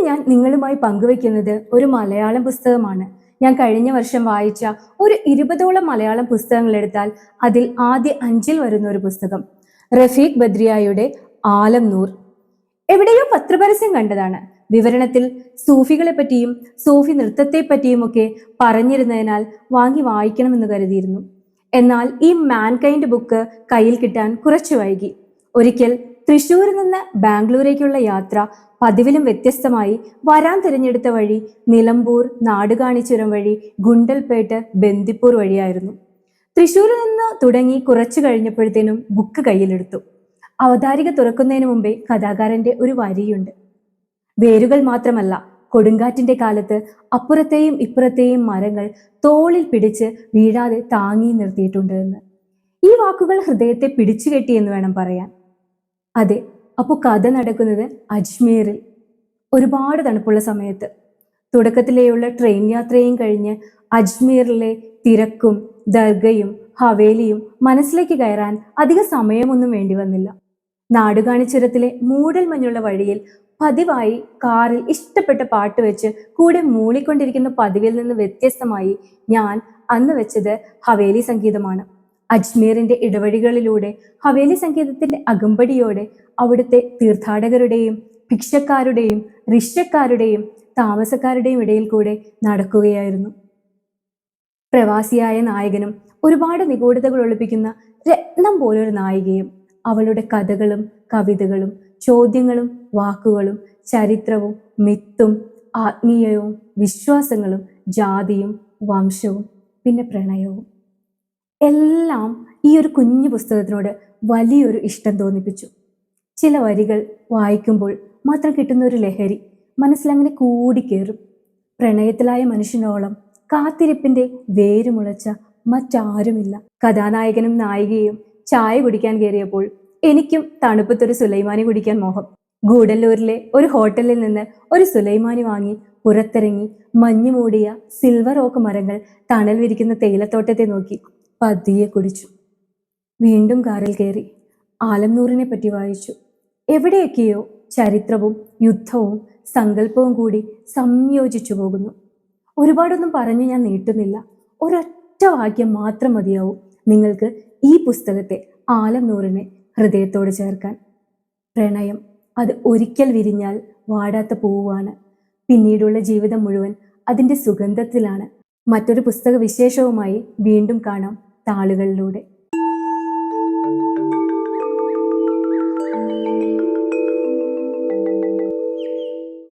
ഞാൻ നിങ്ങളുമായി പങ്കുവെക്കുന്നത് ഒരു മലയാളം പുസ്തകമാണ്. ഞാൻ കഴിഞ്ഞ വർഷം വായിച്ച ഒരു 20ഓളം മലയാളം പുസ്തകങ്ങൾ എടുത്താൽ അതിൽ ആദ്യ 5-ൽ വരുന്ന ഒരു പുസ്തകം റഫീഖ് ബദ്രിയായുടെ ആലം നൂർ. എവിടെയോ പത്രപരസ്യം കണ്ടതാണ്. വിവരണത്തിൽ സൂഫികളെ പറ്റിയും സൂഫി നൃത്തത്തെ പറ്റിയുമൊക്കെ പറഞ്ഞിരുന്നതിനാൽ വാങ്ങി വായിക്കണമെന്ന് കരുതിയിരുന്നു. എന്നാൽ ഈ മാൻകൈൻഡ് ബുക്ക് കയ്യിൽ കിട്ടാൻ കുറച്ചു വൈകി. ഒരിക്കൽ തൃശ്ശൂരിൽ നിന്ന് ബാംഗ്ലൂരേക്കുള്ള യാത്ര പതിവിലും വ്യത്യസ്തമായി വരാൻ തിരഞ്ഞെടുത്ത വഴി നിലമ്പൂർ നാടുകാണിച്ചുരം വഴി ഗുണ്ടൽപേട്ട് ബന്ദിപ്പൂർ വഴിയായിരുന്നു. തൃശ്ശൂരിൽ നിന്ന് തുടങ്ങി കുറച്ചു കഴിഞ്ഞപ്പോഴത്തേനും ബുക്ക് കയ്യിലെടുത്തു. അവതാരിക തുറക്കുന്നതിന് മുമ്പേ കഥാകാരന്റെ ഒരു വരിയുണ്ട്: വേരുകൾ മാത്രമല്ല, കൊടുങ്കാറ്റിന്റെ കാലത്ത് അപ്പുറത്തെയും ഇപ്പുറത്തെയും മരങ്ങൾ തോളിൽ പിടിച്ച് വീഴാതെ താങ്ങി നിർത്തിയിട്ടുണ്ട് എന്ന്. ഈ വാക്കുകൾ ഹൃദയത്തെ പിടിച്ചു കെട്ടി എന്ന് വേണം പറയാൻ. അതെ, അപ്പോൾ കഥ നടക്കുന്നത് അജ്മീറിൽ, ഒരുപാട് തണുപ്പുള്ള സമയത്ത്. തുടക്കത്തിലെയുള്ള ട്രെയിൻ യാത്രയും കഴിഞ്ഞ് അജ്മീറിലെ തിരക്കും ദർഗയും ഹവേലിയും മനസ്സിലേക്ക് കയറാൻ അധിക സമയമൊന്നും വേണ്ടി വന്നില്ല. നാടുകാണിച്ചുരത്തിലെ മൂടൽ മഞ്ഞുള്ള വഴിയിൽ പതിവായി കാറിൽ ഇഷ്ടപ്പെട്ട പാട്ട് വെച്ച് കൂടെ മൂളിക്കൊണ്ടിരിക്കുന്ന പതിവിൽ നിന്ന് വ്യത്യസ്തമായി ഞാൻ അന്ന് വെച്ചത് ഹവേലി സംഗീതമാണ്. അജ്മീറിന്റെ ഇടവഴികളിലൂടെ ഹവേലി സംഗീതത്തിന്റെ അകമ്പടിയോടെ അവിടുത്തെ തീർത്ഥാടകരുടെയും ഭിക്ഷക്കാരുടെയും റിക്ഷക്കാരുടെയും താമസക്കാരുടെയും ഇടയിൽ കൂടെ നടക്കുകയായിരുന്നു. പ്രവാസിയായ നായകനും ഒരുപാട് നിഗൂഢതകൾ ഒളിപ്പിക്കുന്ന രത്നം പോലൊരു നായികയും അവളുടെ കഥകളും കവിതകളും ചോദ്യങ്ങളും വാക്കുകളും ചരിത്രവും മിത്തും ആത്മീയവും വിശ്വാസങ്ങളും ജാതിയും വംശവും പിന്നെ പ്രണയവും എല്ലാം ഈ ഒരു കുഞ്ഞു പുസ്തകത്തിനോട് വലിയൊരു ഇഷ്ടം തോന്നിപ്പിച്ചു. ചില വരികൾ വായിക്കുമ്പോൾ മാത്രം കിട്ടുന്ന ഒരു ലഹരി മനസ്സിലങ്ങനെ കൂടിക്കേറും. പ്രണയത്തിലായ മനുഷ്യനോളം കാത്തിരിപ്പിന്റെ വേരുമുളച്ച മറ്റാരുമില്ല. കഥാനായകനും നായികയും ചായ കുടിക്കാൻ കയറിയപ്പോൾ എനിക്കും തണുപ്പത്തൊരു സുലൈമാനി കുടിക്കാൻ മോഹം. ഗൂഡല്ലൂരിലെ ഒരു ഹോട്ടലിൽ നിന്ന് ഒരു സുലൈമാനി വാങ്ങി പുറത്തിറങ്ങി മഞ്ഞു മൂടിയ സിൽവർ ഓക്ക് മരങ്ങൾ തണൽ വിരിക്കുന്ന തേയിലത്തോട്ടത്തെ നോക്കി പതിയെ കുടിച്ചു. വീണ്ടും കാറിൽ കയറി ആലംനൂറിനെ പറ്റി വായിച്ചു. എവിടെയൊക്കെയോ ചരിത്രവും യുദ്ധവും സങ്കല്പവും കൂടി സംയോജിച്ചു പോകുന്നു. ഒരുപാടൊന്നും പറഞ്ഞു ഞാൻ നീട്ടുന്നില്ല. ഒരൊറ്റ വാക്യം മാത്രം മതിയാവും നിങ്ങൾക്ക് ഈ പുസ്തകത്തെ ആലംനൂറിനെ ഹൃദയത്തോട് ചേർക്കാൻ. പ്രണയം അത് ഒരിക്കൽ വിരിഞ്ഞാൽ വാടാത്ത പൂവാണ്. പിന്നീടുള്ള ജീവിതം മുഴുവൻ അതിൻ്റെ സുഗന്ധത്തിലാണ്. മറ്റൊരു പുസ്തക വിശേഷവുമായി വീണ്ടും കാണാം താളുകളിലൂടെ.